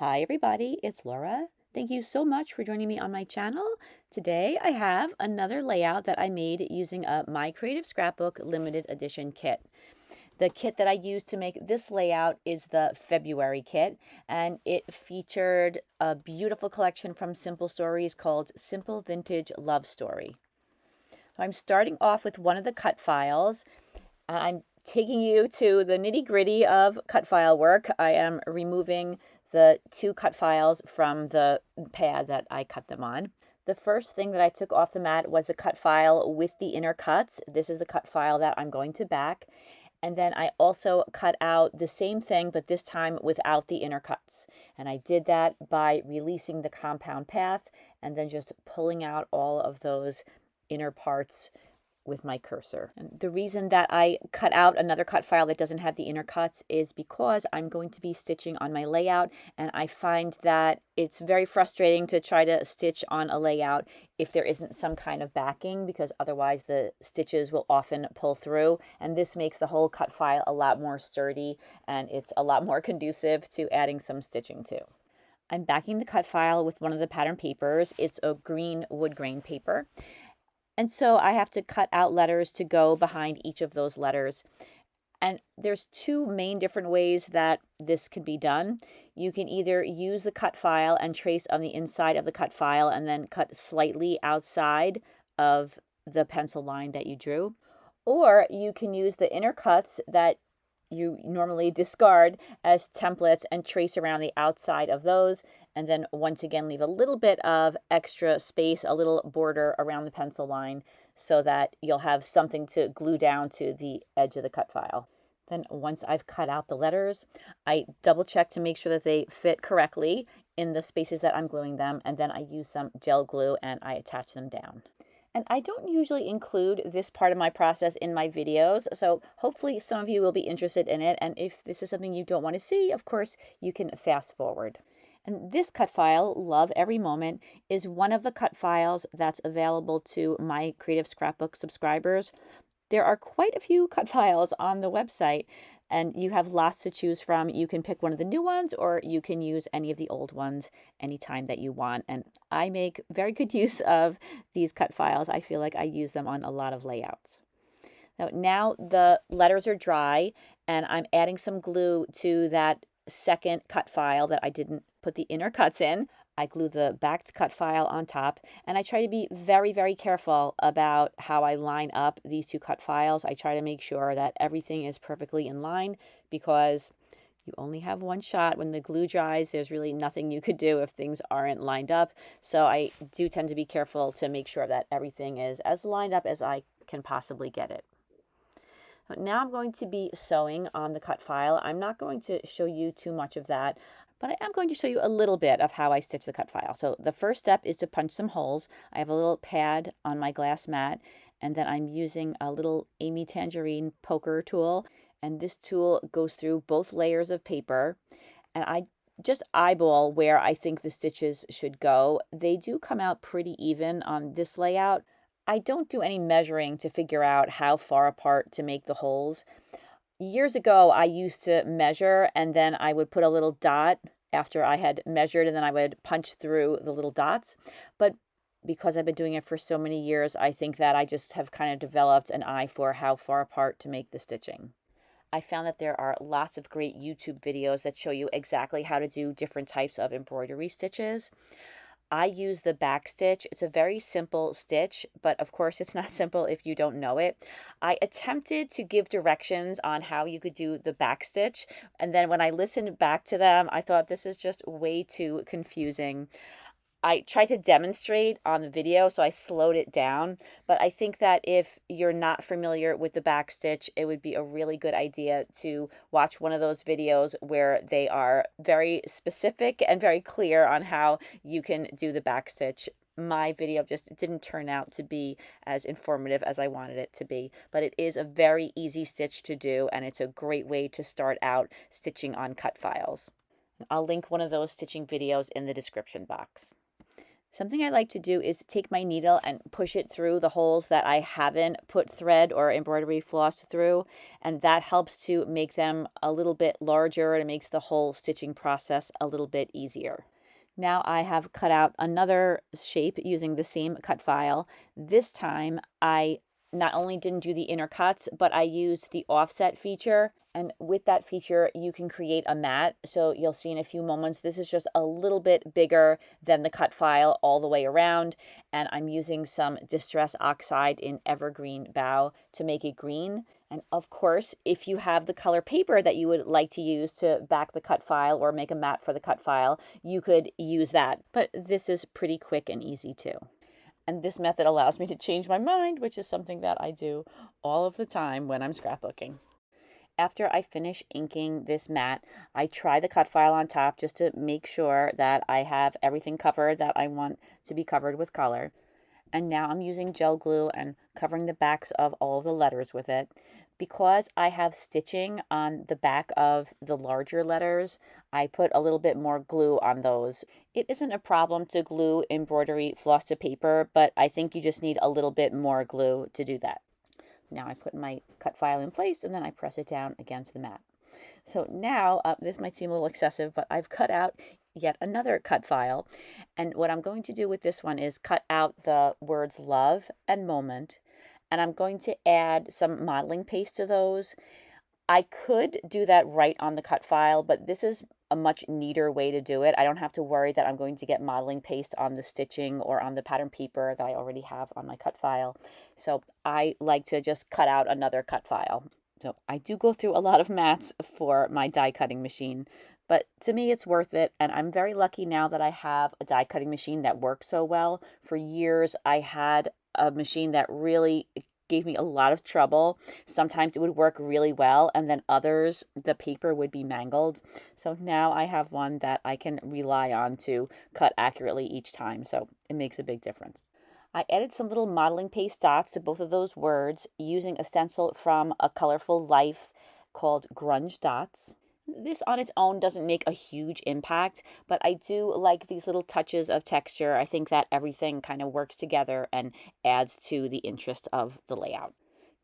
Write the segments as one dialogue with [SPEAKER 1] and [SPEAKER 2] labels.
[SPEAKER 1] Hi everybody, it's Laura. Thank you so much for joining me on my channel. Today I have another layout that I made using a My Creative Scrapbook limited edition kit. The kit that I used to make this layout is the February kit, and it featured a beautiful collection from Simple Stories called Simple Vintage Love Story. So I'm starting off with one of the cut files. I'm taking you to the nitty-gritty of cut file work. I am removing the two cut files from the pad that I cut them on. The first thing that I took off the mat was the cut file with the inner cuts. This is the cut file that I'm going to back. And then I also cut out the same thing, but this time without the inner cuts. And I did that by releasing the compound path and then just pulling out all of those inner parts with my cursor. And the reason that I cut out another cut file that doesn't have the inner cuts is because I'm going to be stitching on my layout, and I find that it's very frustrating to try to stitch on a layout if there isn't some kind of backing, because otherwise the stitches will often pull through, and this makes the whole cut file a lot more sturdy and it's a lot more conducive to adding some stitching to. I'm backing the cut file with one of the pattern papers. It's a green wood grain paper. And so I have to cut out letters to go behind each of those letters. And there's two main different ways that this can be done. You can either use the cut file and trace on the inside of the cut file and then cut slightly outside of the pencil line that you drew. Or you can use the inner cuts that you normally discard as templates and trace around the outside of those, and then once again leave a little bit of extra space, a little border around the pencil line, so that you'll have something to glue down to the edge of the cut file. Then once I've cut out the letters, I double check to make sure that they fit correctly in the spaces that I'm gluing them, and then I use some gel glue and I attach them down. And I don't usually include this part of my process in my videos, so hopefully some of you will be interested in it. And if this is something you don't want to see, of course, you can fast forward. And this cut file, Love Every Moment, is one of the cut files that's available to my Creative Scrapbook subscribers. There are quite a few cut files on the website, and you have lots to choose from. You can pick one of the new ones, or you can use any of the old ones anytime that you want. And I make very good use of these cut files. I feel like I use them on a lot of layouts. Now the letters are dry, and I'm adding some glue to that second cut file that I didn't put the inner cuts in. I glue the backed cut file on top, and I try to be very, very careful about how I line up these two cut files. I try to make sure that everything is perfectly in line, because you only have one shot. When the glue dries, there's really nothing you could do if things aren't lined up. So I do tend to be careful to make sure that everything is as lined up as I can possibly get it. Now I'm going to be sewing on the cut file. I'm not going to show you too much of that, but I am going to show you a little bit of how I stitch the cut file. So the first step is to punch some holes. I have a little pad on my glass mat, and then I'm using a little Amy Tangerine poker tool, and this tool goes through both layers of paper, and I just eyeball where I think the stitches should go. They do come out pretty even on this layout. I don't do any measuring to figure out how far apart to make the holes. Years ago, I used to measure, and then I would put a little dot after I had measured, and then I would punch through the little dots. But because I've been doing it for so many years, I think that I just have kind of developed an eye for how far apart to make the stitching. I found that there are lots of great YouTube videos that show you exactly how to do different types of embroidery stitches. I use the back stitch. It's a very simple stitch, but of course it's not simple if you don't know it. I attempted to give directions on how you could do the back stitch, and then when I listened back to them, I thought this is just way too confusing. I tried to demonstrate on the video, so I slowed it down, but I think that if you're not familiar with the back stitch, it would be a really good idea to watch one of those videos where they are very specific and very clear on how you can do the back stitch. My video just didn't turn out to be as informative as I wanted it to be, but it is a very easy stitch to do, and it's a great way to start out stitching on cut files. I'll link one of those stitching videos in the description box. Something I like to do is take my needle and push it through the holes that I haven't put thread or embroidery floss through, and that helps to make them a little bit larger, and it makes the whole stitching process a little bit easier. Now I have cut out another shape using the same cut file. This time I not only didn't do the inner cuts, but I used the offset feature. And with that feature, you can create a mat. So you'll see in a few moments, this is just a little bit bigger than the cut file all the way around. And I'm using some Distress Oxide in evergreen bough to make it green. And of course, if you have the color paper that you would like to use to back the cut file or make a mat for the cut file, you could use that. But this is pretty quick and easy too. And this method allows me to change my mind, which is something that I do all of the time when I'm scrapbooking. After I finish inking this mat, I try the cut file on top just to make sure that I have everything covered that I want to be covered with color. And now I'm using gel glue and covering the backs of all the letters with it. Because I have stitching on the back of the larger letters, I put a little bit more glue on those. It isn't a problem to glue embroidery floss to paper, but I think you just need a little bit more glue to do that. Now I put my cut file in place and then I press it down against the mat. So now, this might seem a little excessive, but I've cut out yet another cut file. And what I'm going to do with this one is cut out the words love and moment. And I'm going to add some modeling paste to those. I could do that right on the cut file, but this is a much neater way to do it. I don't have to worry that I'm going to get modeling paste on the stitching or on the pattern paper that I already have on my cut file. So I like to just cut out another cut file. So I do go through a lot of mats for my die cutting machine, but to me it's worth it. And I'm very lucky now that I have a die cutting machine that works so well. For years I had a machine that really gave me a lot of trouble. Sometimes it would work really well, and then others, the paper would be mangled. So now I have one that I can rely on to cut accurately each time. So it makes a big difference. I added some little modeling paste dots to both of those words using a stencil from a Colorful Life called Grunge Dots. This on its own doesn't make a huge impact, but I do like these little touches of texture. I think that everything kind of works together and adds to the interest of the layout.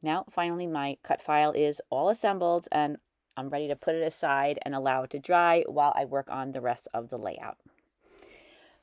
[SPEAKER 1] Now, finally, my cut file is all assembled and I'm ready to put it aside and allow it to dry while I work on the rest of the layout.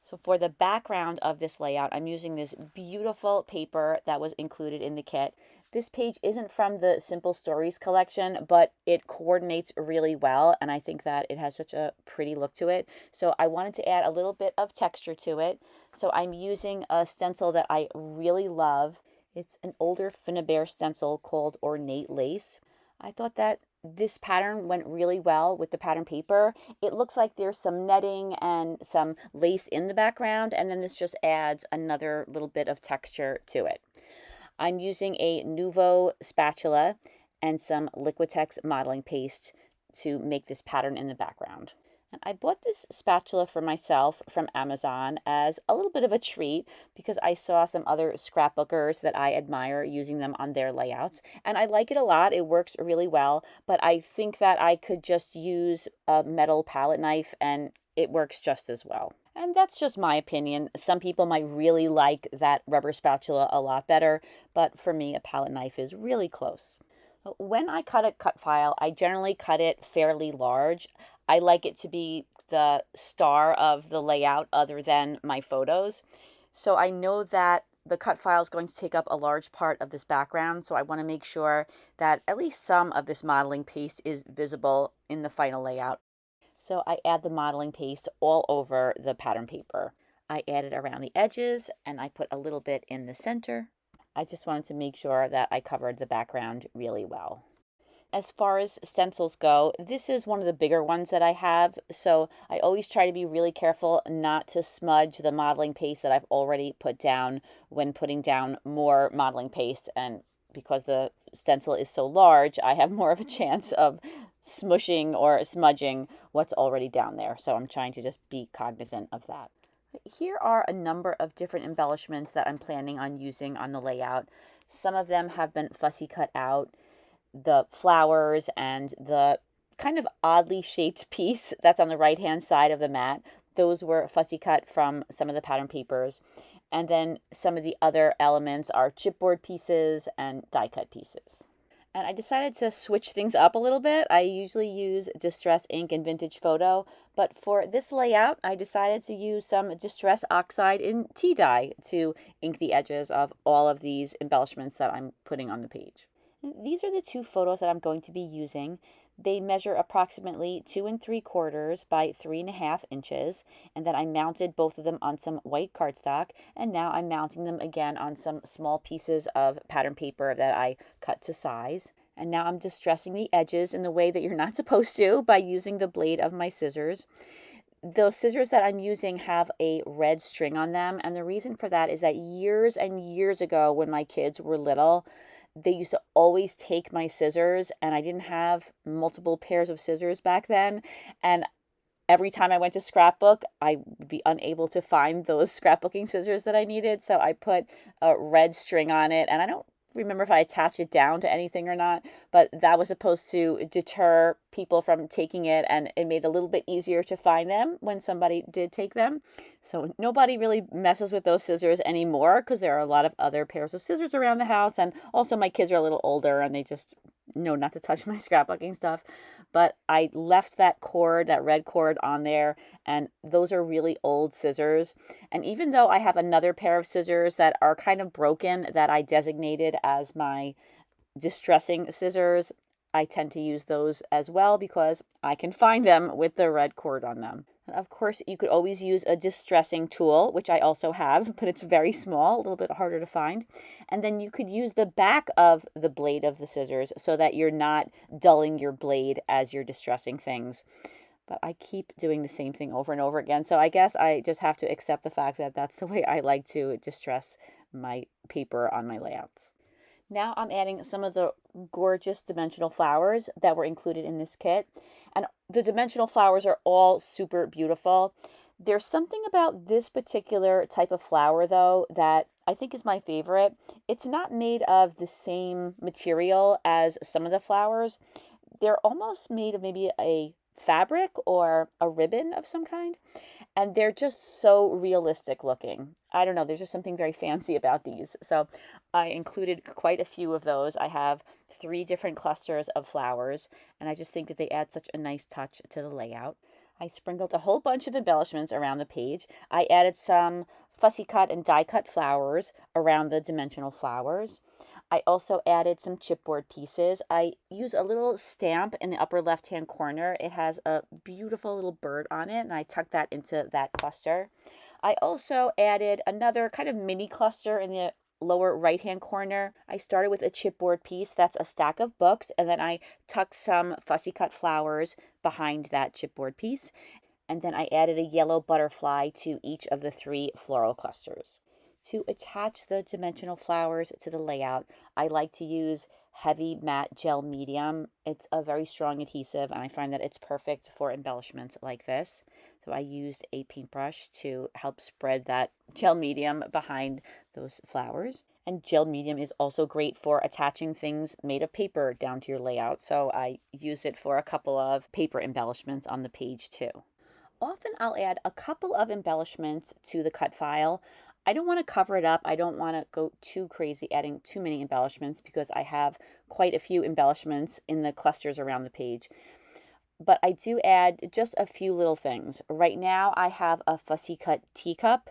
[SPEAKER 1] So for the background of this layout, I'm using this beautiful paper that was included in the kit. This page isn't from the Simple Stories collection, but it coordinates really well, and I think that it has such a pretty look to it. So I wanted to add a little bit of texture to it. So I'm using a stencil that I really love. It's an older Finnabair stencil called Ornate Lace. I thought that this pattern went really well with the pattern paper. It looks like there's some netting and some lace in the background, and then this just adds another little bit of texture to it. I'm using a Nuvo spatula and some Liquitex modeling paste to make this pattern in the background. And I bought this spatula for myself from Amazon as a little bit of a treat because I saw some other scrapbookers that I admire using them on their layouts. And I like it a lot. It works really well, but I think that I could just use a metal palette knife and it works just as well. And that's just my opinion. Some people might really like that rubber spatula a lot better, but for me, a palette knife is really close. When I cut a cut file, I generally cut it fairly large. I like it to be the star of the layout other than my photos. So I know that the cut file is going to take up a large part of this background, so I want to make sure that at least some of this modeling paste is visible in the final layout. So I add the modeling paste all over the pattern paper. I add it around the edges and I put a little bit in the center. I just wanted to make sure that I covered the background really well. As far as stencils go, this is one of the bigger ones that I have, so I always try to be really careful not to smudge the modeling paste that I've already put down when putting down more modeling paste, and because the stencil is so large, I have more of a chance of smushing or smudging what's already down there, so I'm trying to just be cognizant of that. Here are a number of different embellishments that I'm planning on using on the layout. Some of them have been fussy cut out. The flowers and the kind of oddly shaped piece that's on the right hand side of the mat, those were fussy cut from some of the pattern papers. And then some of the other elements are chipboard pieces and die cut pieces. And I decided to switch things up a little bit. I usually use Distress ink and Vintage Photo, but for this layout, I decided to use some Distress Oxide in tea dye to ink the edges of all of these embellishments that I'm putting on the page. And these are the two photos that I'm going to be using. They measure approximately 2 3/4 by 3.5 inches, and then I mounted both of them on some white cardstock, and now I'm mounting them again on some small pieces of pattern paper that I cut to size. And now I'm distressing the edges in the way that you're not supposed to by using the blade of my scissors. Those scissors that I'm using have a red string on them, and the reason for that is that years and years ago when my kids were little, they used to always take my scissors, and I didn't have multiple pairs of scissors back then. And every time I went to scrapbook, I would be unable to find those scrapbooking scissors that I needed. So I put a red string on it, and I don't remember if I attached it down to anything or not, but that was supposed to deter people from taking it, and it made it a little bit easier to find them when somebody did take them. So nobody really messes with those scissors anymore because there are a lot of other pairs of scissors around the house, and also my kids are a little older and they just know not to touch my scrapbooking stuff. But I left that cord, that red cord, on there, and those are really old scissors. And even though I have another pair of scissors that are kind of broken that I designated as my distressing scissors, I tend to use those as well because I can find them with the red cord on them. And of course, you could always use a distressing tool, which I also have, but it's very small, a little bit harder to find. And then you could use the back of the blade of the scissors so that you're not dulling your blade as you're distressing things. But I keep doing the same thing over and over again. So I guess I just have to accept the fact that that's the way I like to distress my paper on my layouts. Now I'm adding some of the gorgeous dimensional flowers that were included in this kit. And the dimensional flowers are all super beautiful. There's something about this particular type of flower, though, that I think is my favorite. It's not made of the same material as some of the flowers. They're almost made of maybe a fabric or a ribbon of some kind. And they're just so realistic looking. I don't know, there's just something very fancy about these. So I included quite a few of those. I have 3 different clusters of flowers, and I just think that they add such a nice touch to the layout. I sprinkled a whole bunch of embellishments around the page. I added some fussy cut and die cut flowers around the dimensional flowers. I also added some chipboard pieces. I use a little stamp in the upper left-hand corner. It has a beautiful little bird on it, and I tucked that into that cluster. I also added another kind of mini cluster in the lower right-hand corner. I started with a chipboard piece. That's a stack of books, and then I tucked some fussy cut flowers behind that chipboard piece. And then I added a yellow butterfly to each of the 3 floral clusters. To attach the dimensional flowers to the layout, I like to use heavy matte gel medium. It's a very strong adhesive, and I find that it's perfect for embellishments like this. So I used a paintbrush to help spread that gel medium behind those flowers. And gel medium is also great for attaching things made of paper down to your layout. So I use it for a couple of paper embellishments on the page too. Often I'll add a couple of embellishments to the cut file. I don't want to cover it up. I don't want to go too crazy adding too many embellishments because I have quite a few embellishments in the clusters around the page. But I do add just a few little things. Right now I have a fussy cut teacup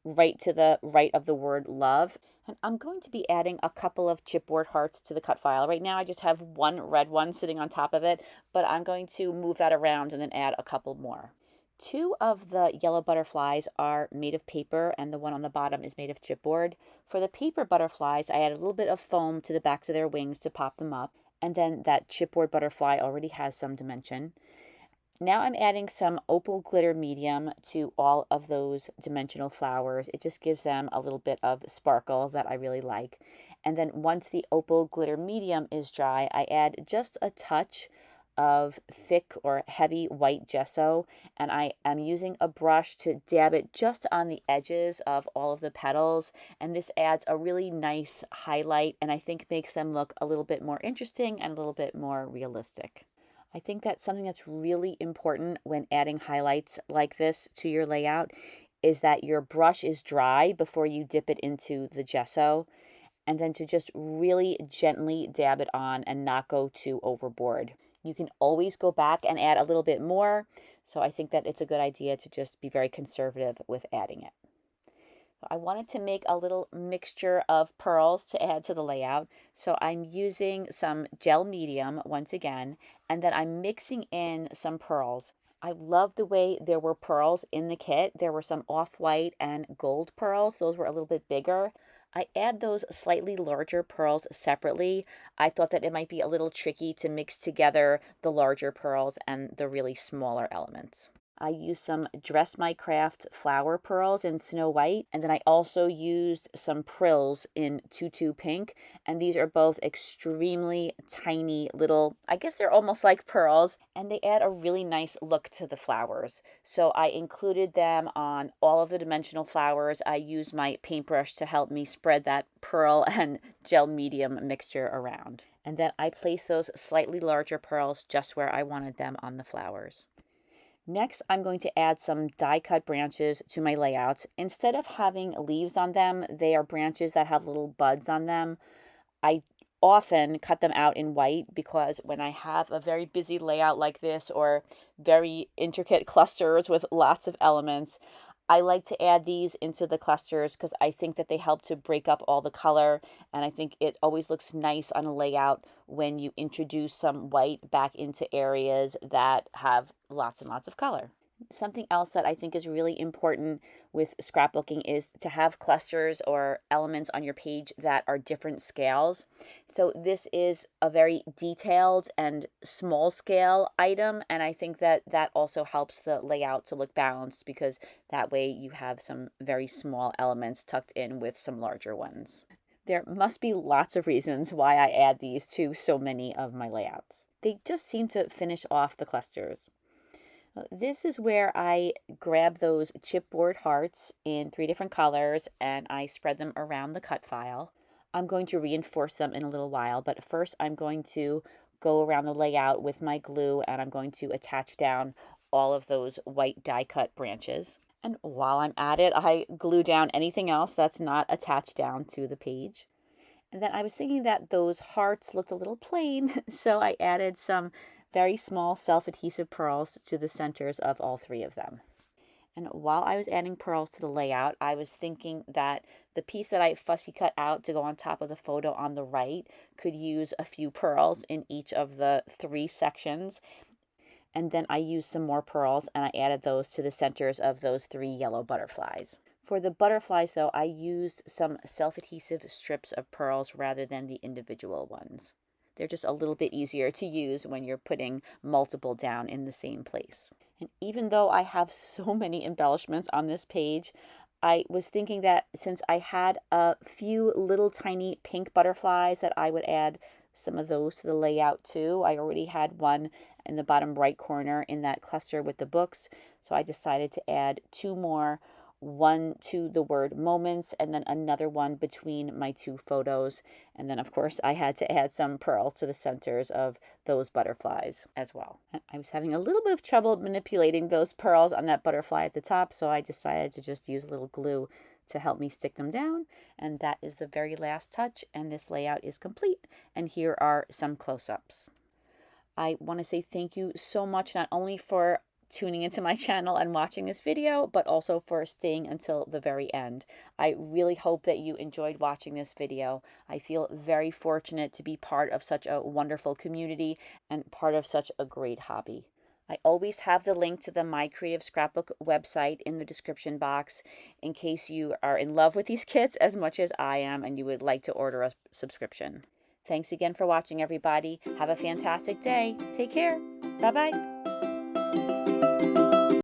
[SPEAKER 1] right to the right of the word love. And I'm going to be adding a couple of chipboard hearts to the cut file. Right now I just have one red one sitting on top of it, but I'm going to move that around and then add a couple more. 2 of the yellow butterflies are made of paper, and the one on the bottom is made of chipboard. For the paper butterflies, I add a little bit of foam to the backs of their wings to pop them up, and then that chipboard butterfly already has some dimension. Now I'm adding some opal glitter medium to all of those dimensional flowers. It just gives them a little bit of sparkle that I really like. And then once the opal glitter medium is dry, I add just a touch of thick or heavy white gesso, and I am using a brush to dab it just on the edges of all of the petals, and this adds a really nice highlight and I think makes them look a little bit more interesting and a little bit more realistic. I think that's something that's really important when adding highlights like this to your layout is that your brush is dry before you dip it into the gesso, and then to just really gently dab it on and not go too overboard. You can always go back and add a little bit more, so I think that it's a good idea to just be very conservative with adding it. I wanted to make a little mixture of pearls to add to the layout. So I'm using some gel medium once again, and then I'm mixing in some pearls. I love the way there were pearls in the kit. There were some off-white and gold pearls. Those were a little bit bigger. I add those slightly larger pearls separately. I thought that it might be a little tricky to mix together the larger pearls and the really smaller elements. I used some Dress My Craft flower pearls in Snow White, and then I also used some Prills in Tutu Pink, and these are both extremely tiny little, I guess they're almost like pearls, and they add a really nice look to the flowers. So I included them on all of the dimensional flowers. I used my paintbrush to help me spread that pearl and gel medium mixture around. And then I placed those slightly larger pearls just where I wanted them on the flowers. Next, I'm going to add some die-cut branches to my layouts. Instead of having leaves on them, they are branches that have little buds on them. I often cut them out in white because when I have a very busy layout like this or very intricate clusters with lots of elements, I like to add these into the clusters because I think that they help to break up all the color, and I think it always looks nice on a layout when you introduce some white back into areas that have lots and lots of color. Something else that I think is really important with scrapbooking is to have clusters or elements on your page that are different scales. So this is a very detailed and small scale item, and I think that that also helps the layout to look balanced because that way you have some very small elements tucked in with some larger ones. There must be lots of reasons why I add these to so many of my layouts. They just seem to finish off the clusters. This is where I grab those chipboard hearts in 3 different colors and I spread them around the cut file. I'm going to reinforce them in a little while, but first I'm going to go around the layout with my glue and I'm going to attach down all of those white die cut branches. And while I'm at it, I glue down anything else that's not attached down to the page. And then I was thinking that those hearts looked a little plain, so I added some very small self-adhesive pearls to the centers of all 3 of them. And while I was adding pearls to the layout, I was thinking that the piece that I fussy cut out to go on top of the photo on the right could use a few pearls in each of the 3 sections. And then I used some more pearls and I added those to the centers of those 3 yellow butterflies. For the butterflies, though, I used some self-adhesive strips of pearls rather than the individual ones. They're just a little bit easier to use when you're putting multiple down in the same place. And even though I have so many embellishments on this page, I was thinking that since I had a few little tiny pink butterflies that I would add some of those to the layout too. I already had one in the bottom right corner in that cluster with the books, so I decided to add 2 more. One to the word moments and then another one between my 2 photos. And then of course I had to add some pearls to the centers of those butterflies as well. And I was having a little bit of trouble manipulating those pearls on that butterfly at the top, so I decided to just use a little glue to help me stick them down. And that is the very last touch, and this layout is complete. And here are some close-ups. I want to say thank you so much, not only for tuning into my channel and watching this video, but also for staying until the very end. I really hope that you enjoyed watching this video. I feel very fortunate to be part of such a wonderful community and part of such a great hobby. I always have the link to the My Creative Scrapbook website in the description box in case you are in love with these kits as much as I am and you would like to order a subscription. Thanks again for watching, everybody. Have a fantastic day. Take care. Bye-bye.